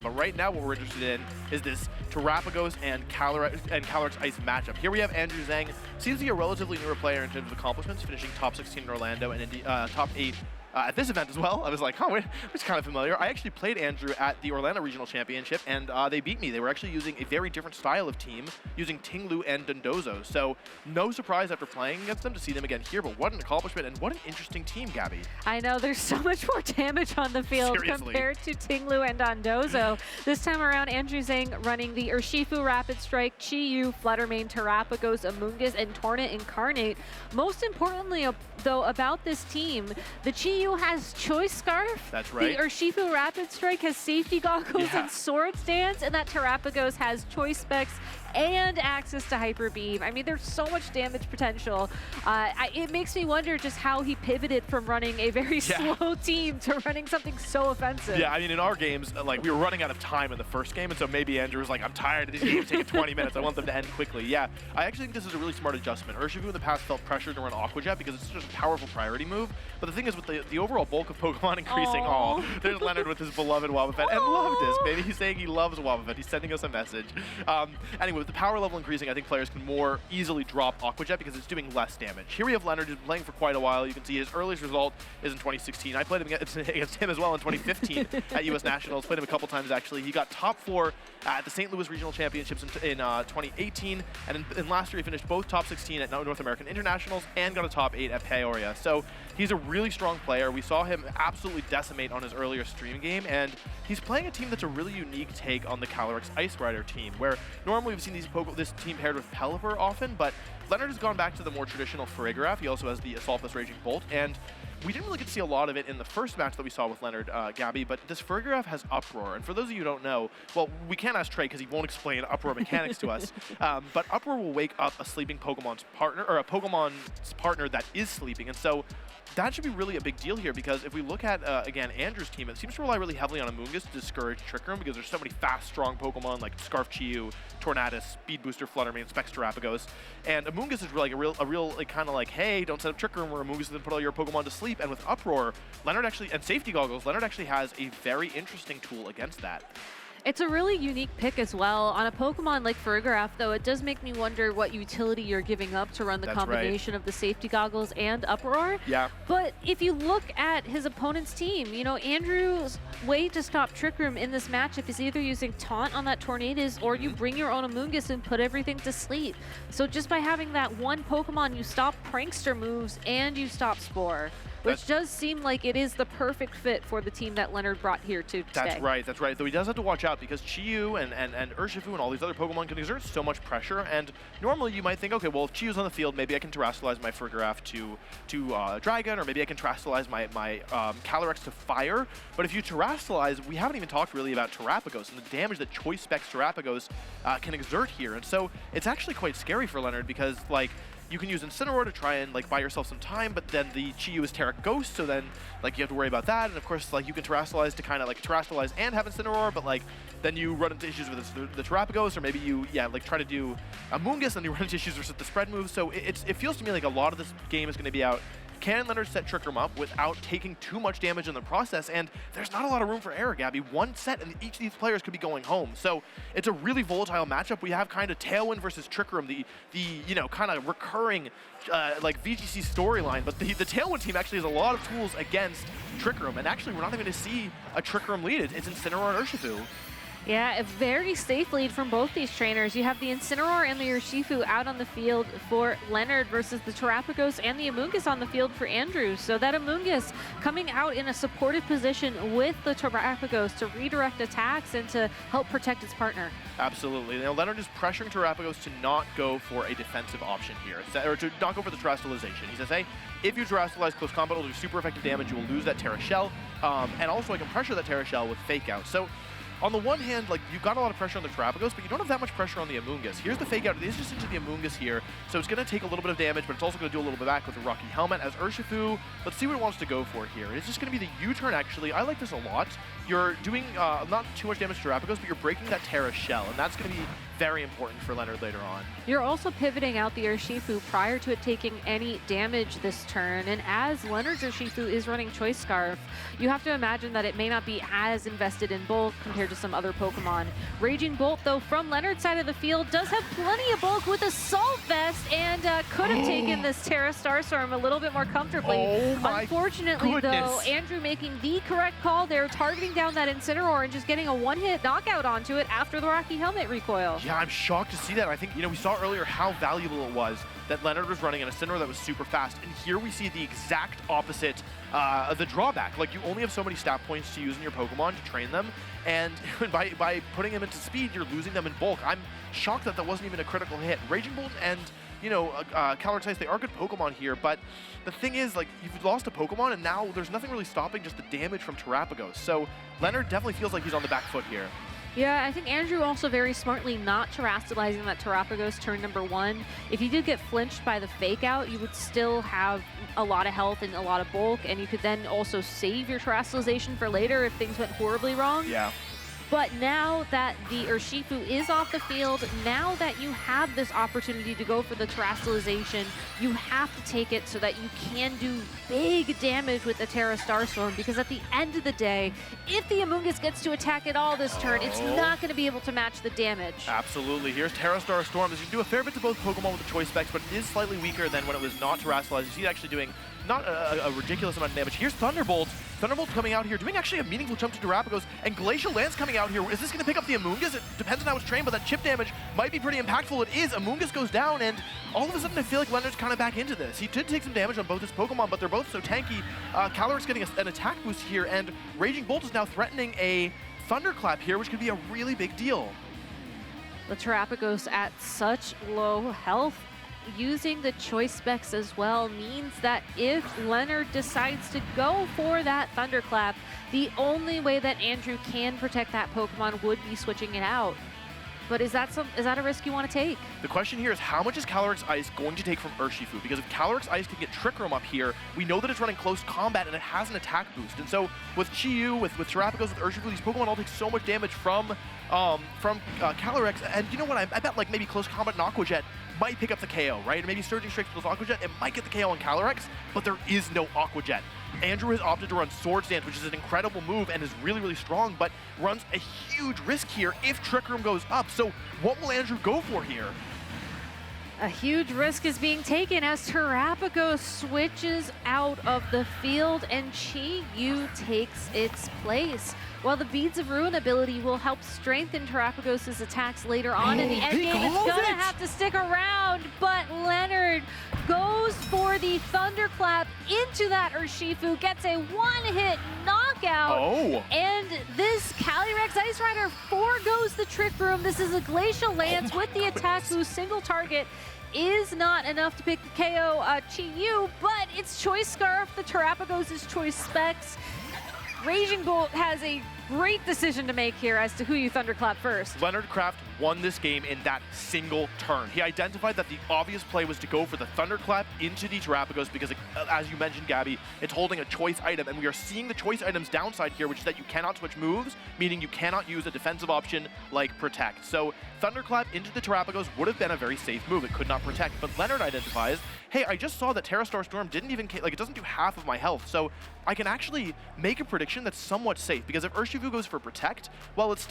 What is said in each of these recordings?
But right now, what we're interested in is this Terrapagos and Calyrex Ice matchup. Here we have Andrew Zheng. Seems to be a relatively newer player in terms of accomplishments, finishing top 16 in Orlando and top 8 at this event as well. I was like, oh, it's kind of familiar. I actually played Andrew at the Orlando Regional Championship, and they beat me. They were actually using a very different style of team, using Tinglu and Dondozo. So no surprise after playing against them to see them again here, but what an accomplishment and what an interesting team, Gabby. I know, there's so much more damage on the field compared to Tinglu and Dondozo. This time around, Andrew Zheng running the Urshifu Rapid Strike, Chi-Yu, Fluttermane, Terrapagos, Amoonguss, and Tornit Incarnate. Most importantly, though, about this team, the Chi-Yu has Choice Scarf. That's right. The Urshifu Rapid Strike has Safety Goggles and Sword Stance, and that Terrapagos has Choice Specs and access to Hyper Beam. I mean, there's so much damage potential. It makes me wonder just how he pivoted from running a very slow team to running something so offensive. Yeah, I mean, in our games, like, we were running out of time in the first game, and so maybe Andrew was like, I'm tired of these games taking 20 minutes. I want them to end quickly. Yeah, I actually think this is a really smart adjustment. Urshifu in the past felt pressured to run Aqua Jet because it's just a powerful priority move. But the thing is, with the overall bulk of Pokemon increasing, there's Leonard with his beloved Wobbuffet, and love this, baby. He's saying he loves Wobbuffet. He's sending us a message. Anyway, with the power level increasing, I think players can more easily drop Aqua Jet because it's doing less damage. Here we have Leonard, who's been playing for quite a while. You can see his earliest result is in 2016. I played him against him as well in 2015 at US Nationals. Played him a couple times, actually. He got top 4 at the St. Louis Regional Championships in 2018, and in last year he finished both top 16 at North American Internationals and got a top 8 at Peoria. So he's a really strong player. We saw him absolutely decimate on his earlier stream game, and he's playing a team that's a really unique take on the Calyrex Ice Rider team, where normally we've seen this team paired with Pelipper often, but Leonard has gone back to the more traditional Farigiraf. He also has the Assaultless Raging Bolt, and we didn't really get to see a lot of it in the first match that we saw with Leonard, Gabby, but this Farigiraf has Uproar, and for those of you who don't know, well, we can't ask Trey because he won't explain Uproar mechanics to us, but Uproar will wake up a sleeping Pokemon's partner, or a Pokemon's partner that is sleeping, and so that should be really a big deal here, because if we look at, again, Andrew's team, it seems to rely really heavily on Amoonguss to discourage Trick Room, because there's so many fast, strong Pokemon like Scarf Chi-Yu, Tornadus, Speed Booster, Fluttermane, Specs Terrapagos, and Amoonguss is like a real like, kind of like, hey, don't set up Trick Room where Amoonguss is going to put all your Pokemon to sleep, and with Uproar, Leonard actually, and Safety Goggles, Leonard actually has a very interesting tool against that. It's a really unique pick as well. On a Pokemon like Farigiraf, though, it does make me wonder what utility you're giving up to run the combination of the Safety Goggles and Uproar. Yeah. But if you look at his opponent's team, you know, Andrew's way to stop Trick Room in this matchup is either using Taunt on that Tornadus, or you bring your own Amoonguss and put everything to sleep. So just by having that one Pokemon, you stop Prankster moves and you stop Spore, which does seem like it is the perfect fit for the team that Leonard brought here to today. That's right. Though he does have to watch out because Chi-Yu and Urshifu and all these other Pokemon can exert so much pressure, and normally you might think, okay, well, if Chi-Yu's on the field, maybe I can Terrastallize my Farigiraf to Dragon, or maybe I can Terrastallize my Calyrex to Fire. But if you Terrastallize, we haven't even talked really about Terrapagos and the damage that Choice Specs Terrapagos can exert here, and so it's actually quite scary for Leonard because, like, you can use Incineroar to try and like buy yourself some time, but then the Chi-Yu is Terra Ghost, so then like you have to worry about that. And of course, like you can Terrastallize to kind of like Terrastallize and have Incineroar, but like then you run into issues with the Terrapagos, or maybe you like try to do Amoonguss and you run into issues with the spread moves. So it feels to me like a lot of this game is going to be out. Can Leonard set Trick Room up without taking too much damage in the process? And there's not a lot of room for error, Gabby. One set and each of these players could be going home. So it's a really volatile matchup. We have kind of Tailwind versus Trick Room, the you know, kind of recurring like VGC storyline, but the Tailwind team actually has a lot of tools against Trick Room, and actually we're not even going to see a Trick Room lead. It's Incineroar and Urshifu. Yeah, a very safe lead from both these trainers. You have the Incineroar and the Urshifu out on the field for Leonard versus the Terrapagos and the Amoonguss on the field for Andrew. So that Amoonguss coming out in a supportive position with the Terrapagos to redirect attacks and to help protect its partner. Absolutely. Now Leonard is pressuring Terrapagos to not go for a defensive option here, or to not go for the Terrastallization. He says, hey, if you Terrastallize close combat, it'll do super effective damage, you will lose that Terra Shell, and also I can pressure that Terra Shell with Fake Out. So on the one hand, like, you've got a lot of pressure on the Terrapagos, but you don't have that much pressure on the Amoonguss. Here's the Fake Out. It is just into the Amoonguss here, so it's going to take a little bit of damage, but it's also going to do a little bit back with the Rocky Helmet. As Urshifu, let's see what it wants to go for here. It's just going to be the U-turn, actually. I like this a lot. You're doing not too much damage to Terrapagos, but you're breaking that Terra Shell, and that's going to be very important for Leonard later on. You're also pivoting out the Urshifu prior to it taking any damage this turn, and as Leonard's Urshifu is running Choice Scarf, you have to imagine that it may not be as invested in bulk compared to some other Pokemon. Raging Bolt, though, from Leonard's side of the field, does have plenty of bulk with Assault Vest, and could have taken this Terra Starstorm a little bit more comfortably. Oh my Unfortunately, goodness. though, Andrew making the correct call there, targeting down that Incineroar and just getting a one-hit knockout onto it after the Rocky Helmet recoil. Yeah, I'm shocked to see that. I think, we saw earlier how valuable it was that Leonard was running an Incineroar that was super fast, and here we see the exact opposite of the drawback. Like, you only have so many stat points to use in your Pokemon to train them, and by putting them into speed, you're losing them in bulk. I'm shocked that wasn't even a critical hit. Raging Bolt and Calyrex Ice, they are good Pokemon here, but the thing is, like, you've lost a Pokemon, and now there's nothing really stopping just the damage from Terrapagos. So Leonard definitely feels like he's on the back foot here. Yeah, I think Andrew also very smartly not terastallizing that Terrapagos turn number 1. If you did get flinched by the fake out, you would still have a lot of health and a lot of bulk, and you could then also save your terastallization for later if things went horribly wrong. Yeah. But now that the Urshifu is off the field, now that you have this opportunity to go for the terastallization, you have to take it so that you can do big damage with the Terra Starstorm, because at the end of the day, if the Amoonguss gets to attack at all this turn, it's not going to be able to match the damage. Absolutely. Here's Terra Starstorm. This can do a fair bit to both Pokemon with the choice specs, but it is slightly weaker than when it was not terastallized. You see it actually doing not a ridiculous amount of damage. Here's Thunderbolt. Thunderbolt coming out here, doing actually a meaningful jump to Terrapagos, and Glacial Lance coming out here. Is this going to pick up the Amoonguss? It depends on how it's trained, but that chip damage might be pretty impactful. It is. Amoonguss goes down, and all of a sudden I feel like Leonard's kind of back into this. He did take some damage on both his Pokemon, but they're both so tanky. Calyrex getting an attack boost here, and Raging Bolt is now threatening a Thunderclap here, which could be a really big deal. The Terrapagos at such low health, using the choice specs as well, means that if Leonard decides to go for that Thunderclap, the only way that Andrew can protect that Pokemon would be switching it out. But is that a risk you want to take? The question here is, how much is Calyrex Ice going to take from Urshifu? Because if Calyrex Ice can get Trick Room up here, we know that it's running close combat and it has an attack boost. And so with Chi-Yu, with Terrapagos, with Urshifu, these Pokemon all take so much damage from Calyrex. And you know what? I bet like maybe close combat and Aqua Jet might pick up the KO, right? And maybe Surging Strike with Aqua Jet, it might get the KO on Calyrex, but there is no Aqua Jet. Andrew has opted to run Swords Dance, which is an incredible move and is really, really strong, but runs a huge risk here if Trick Room goes up. So what will Andrew go for here? A huge risk is being taken as Terrapagos switches out of the field and Chi-Yu takes its place. While the Beads of Ruin ability will help strengthen Terrapagos' attacks later on in the endgame, it's gonna have to stick around, but Leonard goes for the Thunderclap into that Urshifu, gets a one-hit knockout, and this Calyrex Ice Rider forgoes the Trick Room. This is a Glacial Lance with the attack boost, single target is not enough to pick the KO Chi-Yu, but it's Choice Scarf, the Terrapagos' choice specs. Raging Bolt has a great decision to make here as to who you Thunderclap first. Leonard Kraft won this game in that single turn. He identified that the obvious play was to go for the Thunderclap into the Terrapagos because, as you mentioned, Gabby, it's holding a choice item, and we are seeing the choice item's downside here, which is that you cannot switch moves, meaning you cannot use a defensive option like Protect. So Thunderclap into the Terrapagos would have been a very safe move. It could not protect, but Leonard identifies, hey, I just saw that Terra Starstorm didn't even, like, it doesn't do half of my health, so I can actually make a prediction that's somewhat safe, because if Urshifu goes for Protect, well, it's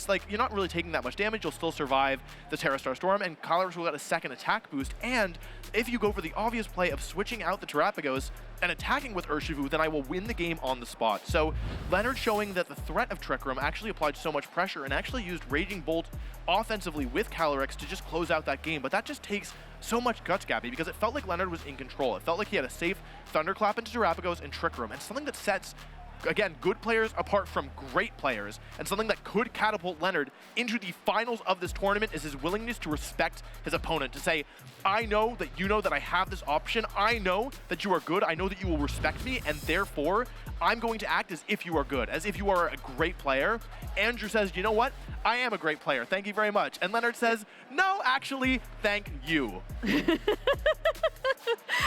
like you're not really taking that much damage, you'll still survive the Terra Starstorm, and Calyrex will get a second attack boost, and if you go for the obvious play of switching out the Terrapagos and attacking with Urshifu, then I will win the game on the spot. So Leonard showing that the threat of Trick Room actually applied so much pressure and actually used Raging Bolt offensively with Calyrex to just close out that game, but that just takes so much guts, Gabby, because it felt like Leonard was in control. It felt like he had a safe Thunderclap into Terrapagos and Trick Room, and something that sets, again, good players apart from great players, and something that could catapult Leonard into the finals of this tournament is his willingness to respect his opponent, to say, I know that you know that I have this option, I know that you are good, I know that you will respect me, and therefore, I'm going to act as if you are good, as if you are a great player. Andrew says, you know what? I am a great player, thank you very much. And Leonard says, no, actually, thank you.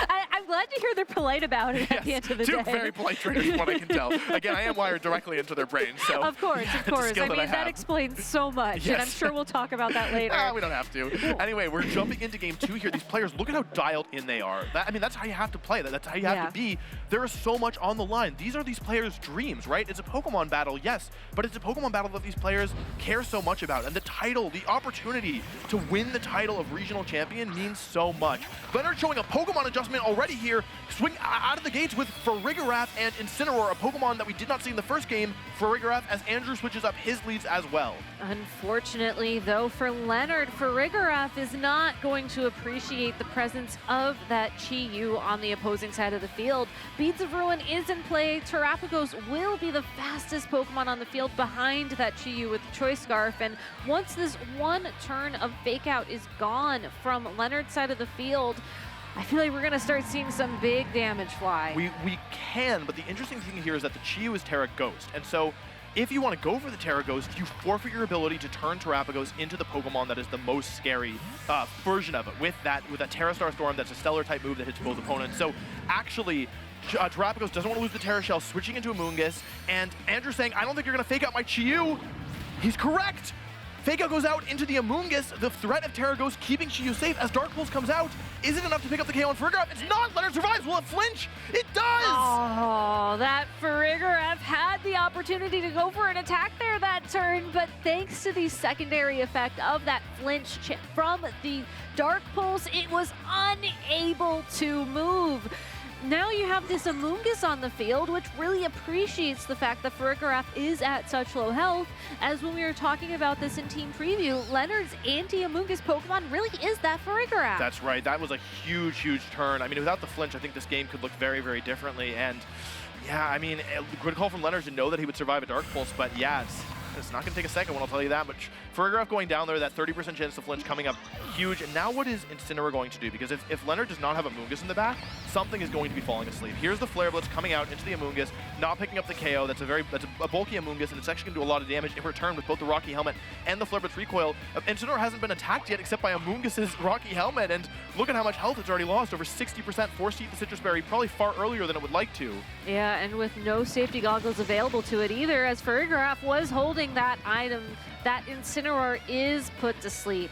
I'm glad to hear they're polite about it at the end of the two day. very polite trainers from what I can tell. Again, I am wired directly into their brains, so. Of course, of course. I mean, that explains so much, and I'm sure we'll talk about that later. We don't have to. Anyway, we're jumping into game 2 here. These players, look at how dialed in they are. I mean, that's how you have to play. That's how you have to be. There is so much on the line. These are these players' dreams, right? It's a Pokemon battle, yes, but it's a Pokemon battle that these players care so much about. And the title, the opportunity to win the title of regional champion means so much. Leonard showing a Pokemon adjustment already here, swing out of the gates with Farigiraf and Incineroar, a Pokemon that we did not see in the first game. Farigiraf as Andrew switches up his leads as well. Unfortunately, though, for Leonard, Farigiraf is not going to appreciate the presence of that Chi-Yu on the opposing side of the field. Beads of Ruin is in play. Terapagos will be the fastest Pokemon on the field behind that Chi-Yu with the Choice Scarf. And once this one turn of Fake Out is gone from Leonard's side of the field, I feel like we're going to start seeing some big damage fly. We can, but the interesting thing here is that the Chi-Yu is Terra Ghost. And so if you want to go for the Terra Ghost, you forfeit your ability to turn Terapagos into the Pokemon that is the most scary version of it. With that Terra Star Storm, that's a stellar type move that hits both opponents. So actually, Terapagos doesn't want to lose the Terra Shell, switching into Amoonguss, and Andrew saying, I don't think you're going to fake out my Chi-Yu. He's correct. Fake Out goes out into the Amoonguss, the threat of Terra Ghost keeping Chi-Yu safe as Dark Pulse comes out. Is it enough to pick up the KO on Farigiraf? It's not! Leonard survives! Will it flinch? It does! Oh, that Farigiraf had the opportunity to go for an attack there that turn, but thanks to the secondary effect of that flinch from the Dark Pulse, it was unable to move. Now you have this Amoonguss on the field, which really appreciates the fact that Farigiraf is at such low health, as when we were talking about this in Team Preview, Leonard's anti-Amoonguss Pokemon really is that Farigiraf. That's right. That was a huge, huge turn. I mean, without the flinch, I think this game could look very, very differently. And yeah, I mean, a good call from Leonard to know that he would survive a Dark Pulse, but yeah, it's not going to take a second one, I'll tell you that much. Farigiraf going down there, that 30% chance to flinch coming up huge. And now what is Incineroar going to do? Because if Leonard does not have a Amoonguss in the back, something is going to be falling asleep. Here's the Flare Blitz coming out into the Amoonguss, not picking up the KO. That's a bulky Amoonguss, and it's actually going to do a lot of damage in return with both the Rocky Helmet and the Flare Blitz recoil. Incineroar hasn't been attacked yet except by Amoonguss's Rocky Helmet, and look at how much health it's already lost. Over 60%, forced to eat the Citrus Berry, probably far earlier than it would like to. Yeah, and with no safety goggles available to it either, as Farigiraf was holding that item, that Incineroar is put to sleep.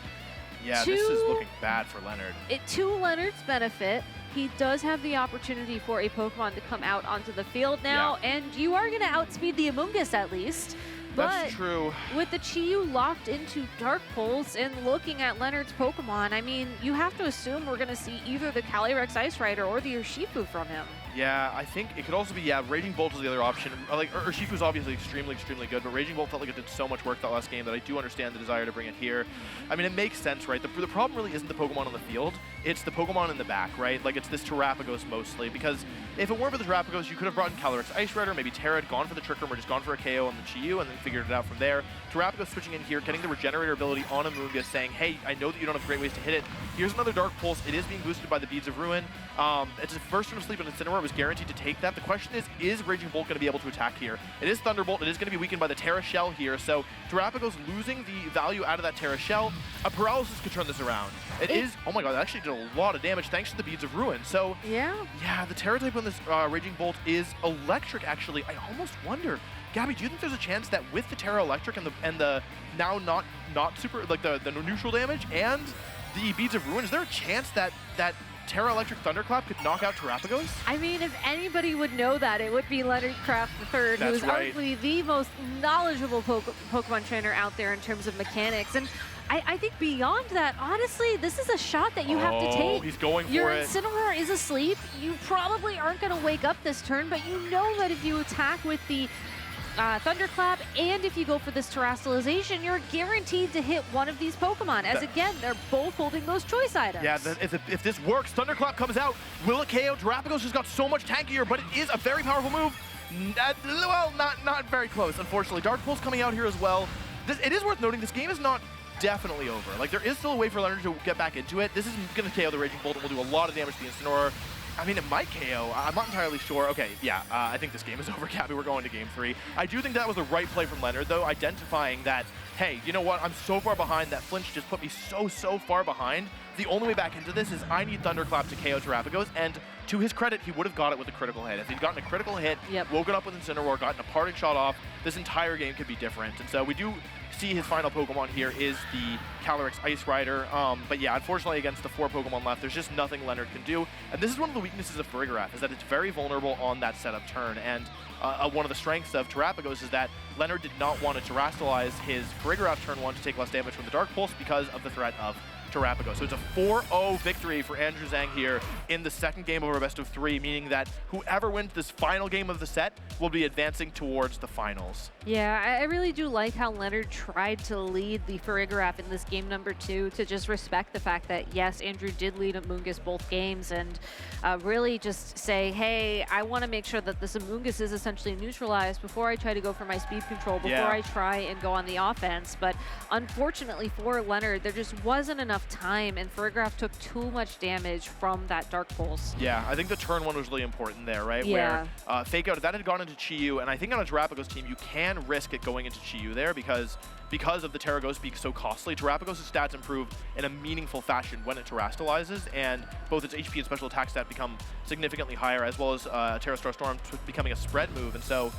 Yeah, this is looking bad for Leonard. To Leonard's benefit, he does have the opportunity for a Pokemon to come out onto the field now, and you are going to outspeed the Amoonguss at least. That's true. With the Chi-Yu locked into Dark Pulse and looking at Leonard's Pokemon, I mean, you have to assume we're going to see either the Calyrex Ice Rider or the Urshifu from him. Yeah, I think it could also be, Raging Bolt is the other option. Like, Urshifu's obviously extremely, extremely good, but Raging Bolt felt like it did so much work that last game that I do understand the desire to bring it here. I mean, it makes sense, right? The problem really isn't the Pokemon on the field, it's the Pokemon in the back, right? Like, it's this Terapagos mostly, because if it weren't for the Terapagos, you could have brought in Calyrex Ice Rider, maybe Terra had gone for the Trick Room or just gone for a KO on the Chi-Yu and then figured it out from there. Terapagos switching in here, getting the Regenerator ability on Amoonguss, saying, hey, I know that you don't have great ways to hit it. Here's another Dark Pulse. It is being boosted by the Beads of Ruin. It's his first turn of sleep, and Incineroar was guaranteed to take that. The question is Raging Bolt going to be able to attack here? It is Thunderbolt. It is going to be weakened by the Terra Shell here, so Terapagos losing the value out of that Terra Shell. A Paralysis could turn this around. It is, oh my god, that actually did a lot of damage thanks to the Beads of Ruin. So, yeah, the Terra type on this Raging Bolt is electric, actually. I almost wonder, Gabby, do you think there's a chance that with the Terra Electric and the now not super, like the neutral damage and the Beads of Ruin, is there a chance that Terra Electric Thunderclap could knock out Terapagos? I mean, if anybody would know that, it would be Leonard Kraft III, who is arguably the most knowledgeable Pokemon trainer out there in terms of mechanics. And I think beyond that, honestly, this is a shot that you have to take. He's going for Your it. Incineroar is asleep. You probably aren't going to wake up this turn, but you know that if you attack with the Thunderclap, and if you go for this Terastallization, you're guaranteed to hit one of these Pokemon, as again, they're both holding those choice items. Yeah, if this works, Thunderclap comes out, will it KO? Terapagos just got so much tankier, but it is a very powerful move. Well, not very close, unfortunately. Dark Pulse coming out here as well. It is worth noting, this game is not definitely over. Like, there is still a way for Leonard to get back into it. This is going to KO the Raging Bolt and will do a lot of damage to the Incineroar. I mean, it might KO. I'm not entirely sure. Okay, yeah, I think this game is over, Gabby. We're going to game 3. I do think that was the right play from Leonard, though, identifying that, hey, you know what? I'm so far behind. That flinch just put me so far behind. The only way back into this is I need Thunderclap to KO Terrapagos, and to his credit, he would have got it with a critical hit. If he'd gotten a critical hit, woken up with Incineroar, gotten a parting shot off, this entire game could be different. And so we do see his final Pokemon here is the Calyrex Ice Rider. But yeah, unfortunately against the 4 Pokemon left, there's just nothing Leonard can do. And this is one of the weaknesses of Farigiraf, is that it's very vulnerable on that setup turn. And one of the strengths of Terrapagos is that Leonard did not want to terastallize his Farigiraf turn 1 to take less damage from the Dark Pulse because of the threat of Terrapagos. So it's a 4-0 victory for Andrew Zheng here in the second game of our best of 3, meaning that whoever wins this final game of the set will be advancing towards the finals. Yeah, I really do like how Leonard tried to lead the Farigiraf in this game number 2 to just respect the fact that, yes, Andrew did lead Amoonguss both games and really just say, hey, I want to make sure that this Amoonguss is essentially neutralized before I try to go for my speed control, before I try and go on the offense. But unfortunately for Leonard, there just wasn't enough time, and Farigiraf took too much damage from that Dark Pulse. Yeah, I think the turn 1 was really important there, right? Yeah. Where Fake Out, if that had gone into Chi-Yu, and I think on a Terrapagos team, you can risk it going into Chi-Yu there because of the Terragos being so costly. Terrapagos' stats improve in a meaningful fashion when it terastallizes, and both its HP and special attack stat become significantly higher, as well as Terra Star Storm becoming a spread move. And so,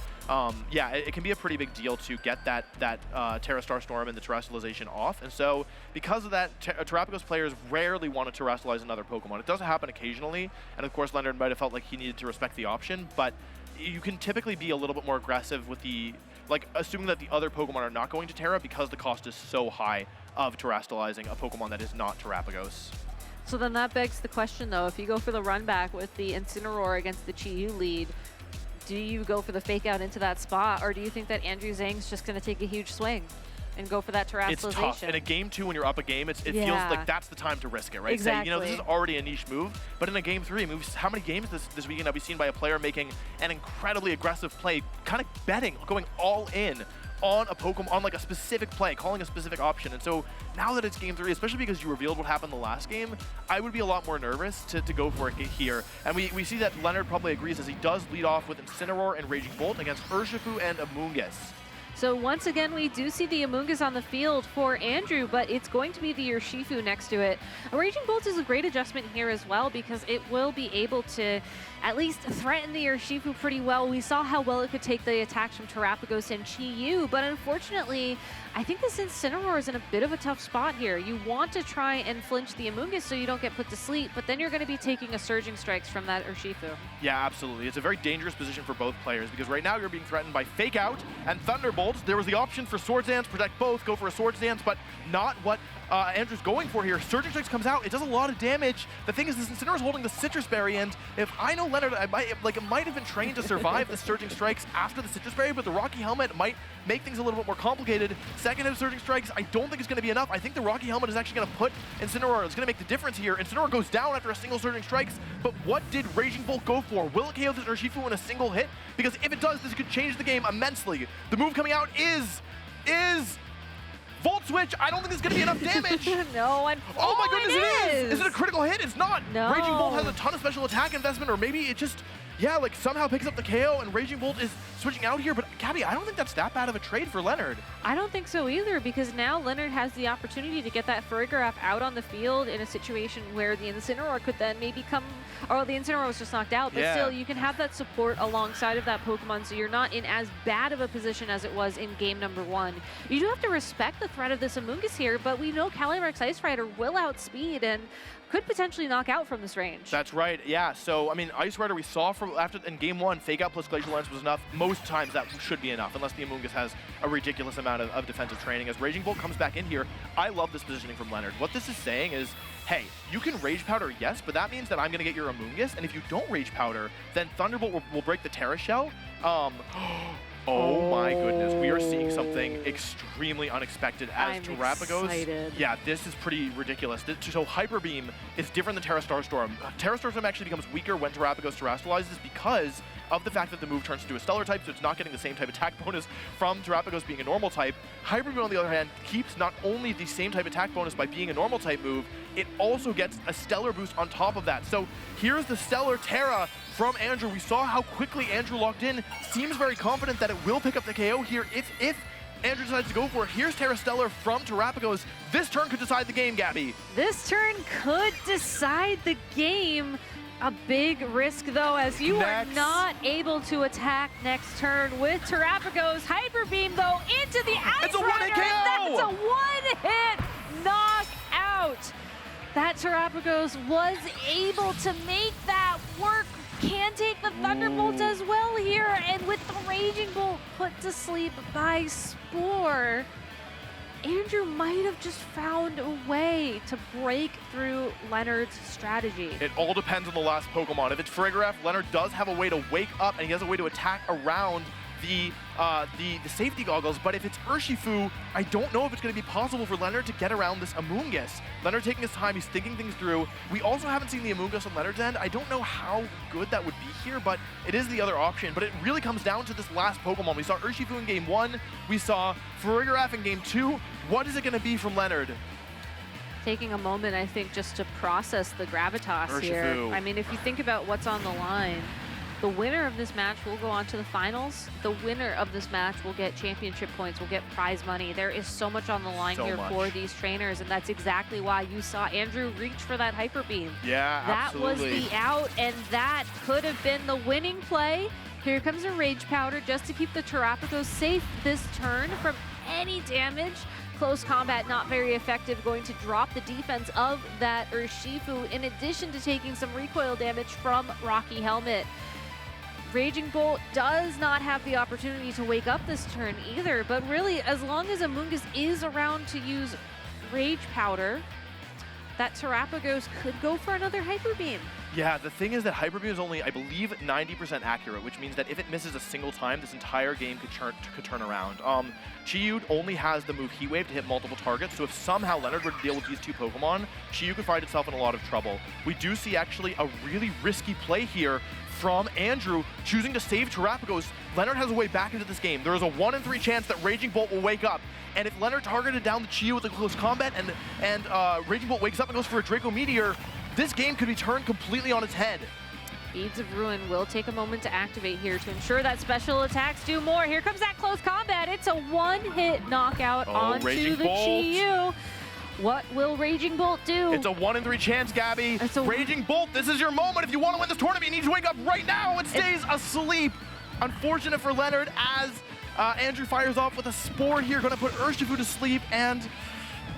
yeah, it can be a pretty big deal to get that Terra Star Storm and the terastallization off. And so, because of that, Terrapagos players rarely want to terastallize another Pokemon. It does happen occasionally, and of course, Leonard might have felt like he needed to respect the option, but you can typically be a little bit more aggressive with the, like, assuming that the other Pokemon are not going to Terra because the cost is so high of terastallizing a Pokemon that is not Terrapagos. So then that begs the question, though, if you go for the run back with the Incineroar against the Chi-Yu lead, do you go for the Fake Out into that spot, or do you think that Andrew Zheng's just going to take a huge swing and go for that terastallization? It's tough. In a game 2, when you're up a game, it feels like that's the time to risk it, right? Exactly. Say, you know, this is already a niche move, but in a game 3, I mean, how many games this weekend have we seen by a player making an incredibly aggressive play, kind of betting, going all in on a Pokemon, on like a specific play, calling a specific option. And so now that it's game 3, especially because you revealed what happened the last game, I would be a lot more nervous to go for it here. And we see that Leonard probably agrees, as he does lead off with Incineroar and Raging Bolt against Urshifu and Amoonguss. So once again, we do see the Amoonguss on the field for Andrew, but it's going to be the Urshifu next to it. A Raging Bolt is a great adjustment here as well because it will be able to at least threaten the Urshifu pretty well. We saw how well it could take the attacks from Terrapagos and Chi-Yu, but unfortunately, I think this Incineroar is in a bit of a tough spot here. You want to try and flinch the Amoonguss so you don't get put to sleep, but then you're going to be taking a Surging Strikes from that Urshifu. Yeah, absolutely. It's a very dangerous position for both players because right now you're being threatened by Fake Out and Thunderbolt. There was the option for Swords Dance, protect both, go for a Swords Dance, but not what Andrew's going for here. Surging Strikes comes out. It does a lot of damage. The thing is, this Incineroar is holding the Citrus Berry, and if I know Leonard, it might have been trained to survive the Surging Strikes after the Citrus Berry, but the Rocky Helmet might make things a little bit more complicated. Second hit of Surging Strikes, I don't think it's going to be enough. I think the Rocky Helmet is actually going to put Incineroar. It's going to make the difference here. Incineroar goes down after a single Surging Strikes, but what did Raging Bolt go for? Will it KO this Urshifu in a single hit? Because if it does, this could change the game immensely. The move coming out is Volt Switch. I don't think it's going to be enough damage. No, oh my goodness, it is! Is it a critical hit? It's not. No. Raging Bolt has a ton of special attack investment, or maybe it just, yeah, like somehow picks up the KO and Raging Bolt is switching out here. But Gabby, I don't think that's that bad of a trade for Leonard. I don't think so either, because now Leonard has the opportunity to get that Farigiraf out on the field in a situation where the Incineroar could then maybe come, or the Incineroar was just knocked out, but still you can have that support alongside of that Pokemon, so you're not in as bad of a position as it was in game number 1. You do have to respect the threat of this Amoonguss here, but we know Calyrex Ice Rider will outspeed and could potentially knock out from this range. That's right, yeah. So, I mean, Ice Rider we saw in game 1, Fake Out plus Glacial Lens was enough. Most times that should be enough, unless the Amoonguss has a ridiculous amount of defensive training. As Raging Bolt comes back in here, I love this positioning from Leonard. What this is saying is, hey, you can Rage Powder, yes, but that means that I'm going to get your Amoonguss, and if you don't Rage Powder, then Thunderbolt will break the Terra Shell. Oh my goodness, we are seeing something extremely unexpected as Terrapagos. Excited. Yeah, this is pretty ridiculous. So Hyper Beam is different than Terra Star Storm. Terra Star Storm actually becomes weaker when Terrapagos terastallizes because of the fact that the move turns into a Stellar type, so it's not getting the same type attack bonus from Terrapagos being a normal type. Hyper Beam, on the other hand, keeps not only the same type attack bonus by being a normal type move, it also gets a Stellar boost on top of that. So here's the Stellar Terra from Andrew. We saw how quickly Andrew locked in. Seems very confident that it will pick up the KO here if Andrew decides to go for it. Here's Terra Stellar from Terapagos. This turn could decide the game, Gabby. This turn could decide the game. A big risk, though, as you are not able to attack next turn with Terapagos. Hyper Beam, though, into the Ice It's a one-hit KO! That's a one-hit knockout. That Terapagos was able to make that work. Can take the Thunderbolt as well here, and with the Raging Bolt put to sleep by Spore, Andrew might have just found a way to break through Leonard's strategy. It all depends on the last Pokemon. If it's Farigiraf, Leonard does have a way to wake up, and he has a way to attack around the safety goggles, but if it's Urshifu, I don't know if it's going to be possible for Leonard to get around this Amoonguss. Leonard taking his time, he's thinking things through. We also haven't seen the Amoonguss on Leonard's end. I don't know how good that would be here, but it is the other option. But it really comes down to this last Pokemon. We saw Urshifu in Game 1, we saw Farigiraf in Game 2. What is it going to be from Leonard? Taking a moment, I think, just to process the gravitas Urshifu. here. I mean, if you think about what's on the line, the winner of this match will go on to the finals. The winner of this match will get championship points, will get prize money. There is so much on the line here for these trainers, and that's exactly why you saw Andrew reach for that Hyper Beam. Yeah, absolutely. That was the out, and that could have been the winning play. Here comes a Rage Powder just to keep the Terapagos safe this turn from any damage. Close combat, not very effective, going to drop the defense of that Urshifu, in addition to taking some recoil damage from Rocky Helmet. Raging Bolt does not have the opportunity to wake up this turn either, but really, as long as Amoonguss is around to use Rage Powder, that Terapagos could go for another Hyper Beam. Yeah, the thing is that Hyper Beam is only, I believe, 90% accurate, which means that if it misses a single time, this entire game could turn around. Chi-Yu only has the move Heat Wave to hit multiple targets, so if somehow Leonard were to deal with these two Pokemon, Chi-Yu could find itself in a lot of trouble. We do see actually a really risky play here from Andrew, choosing to save Terapagos. Leonard has a way back into this game. There is a 1 in 3 chance that Raging Bolt will wake up. And if Leonard targeted down the Chi-Yu with a close combat and Raging Bolt wakes up and goes for a Draco Meteor, this game could be turned completely on its head. Beads of Ruin will take a moment to activate here to ensure that special attacks do more. Here comes that close combat. It's a one-hit knockout onto the Chi-Yu. What will Raging Bolt do? It's a 1 in 3 chance, Gabby. Raging Bolt, this is your moment. If you want to win this tournament, you need to wake up right now. It stays asleep. Unfortunate for Leonard as Andrew fires off with a Spore here, going to put Urshifu to sleep, and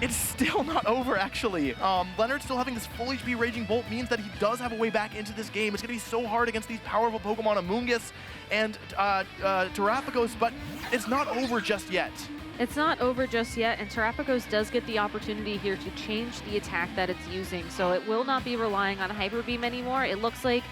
it's still not over, actually. Leonard still having this full HP Raging Bolt means that he does have a way back into this game. It's going to be so hard against these powerful Pokemon, Amoonguss and Terapagos, but it's not over just yet. It's not over just yet, and Terapagos does get the opportunity here to change the attack that it's using, so it will not be relying on Hyper Beam anymore. It looks like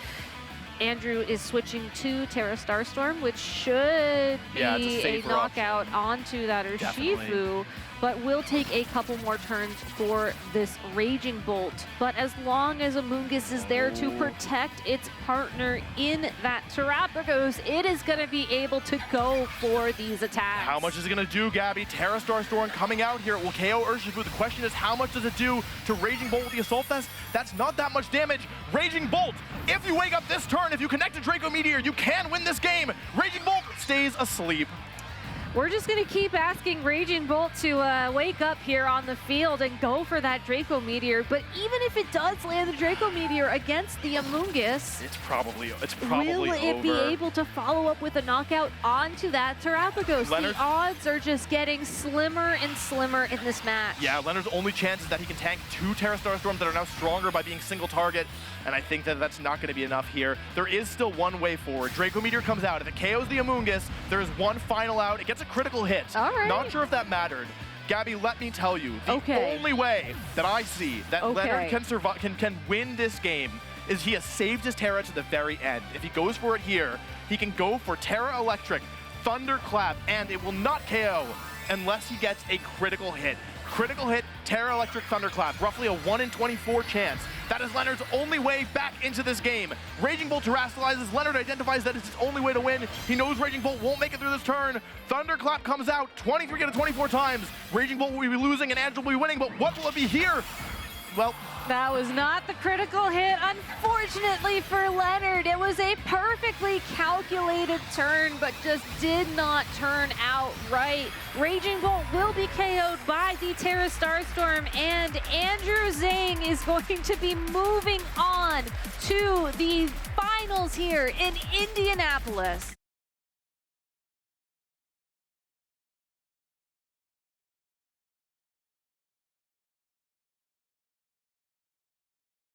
Andrew is switching to Terra Starstorm, which should be a knockout onto that Urshifu, but will take a couple more turns for this Raging Bolt. But as long as Amoonguss is there to protect its partner in that Terapagos, it is going to be able to go for these attacks. How much is it going to do, Gabby? Terra Starstorm coming out here. It will KO Urshifu. The question is, how much does it do to Raging Bolt with the Assault Vest? That's not that much damage. Raging Bolt, if you wake up this turn, if you connect a Draco Meteor, you can win this game. Raging Bolt stays asleep. We're just going to keep asking Raging Bolt to wake up here on the field and go for that Draco Meteor. But even if it does land the Draco Meteor against the Amoonguss, it's probably will it be able to follow up with a knockout onto that Terapagos? The odds are just getting slimmer and slimmer in this match. Yeah, Leonard's only chance is that he can tank 2 Terra Starstorms that are now stronger by being single target, and I think that that's not going to be enough here. There is still one way forward. Draco Meteor comes out. If it KOs the Amoonguss, there is one final out. It gets a critical hit. All right. Not sure if that mattered. Gabby, let me tell you, the only way that I see that Leonard can survive, can win this game is he has saved his Terra to the very end. If he goes for it here, he can go for Terra Electric, Thunderclap, and it will not KO unless he gets a critical hit. Critical hit, Terra Electric, Thunderclap, roughly a 1 in 24 chance. That is Leonard's only way back into this game. Raging Bolt terastallizes. Leonard identifies that it's his only way to win. He knows Raging Bolt won't make it through this turn. Thunderclap comes out 23 out of 24 times. Raging Bolt will be losing and Andrew will be winning, but what will it be here? well, that was not the critical hit, unfortunately for Leonard. It was a perfectly calculated turn, but just did not turn out right. Raging Bolt will be KO'd by the Terra Starstorm, and Andrew Zheng is going to be moving on to the finals here in Indianapolis.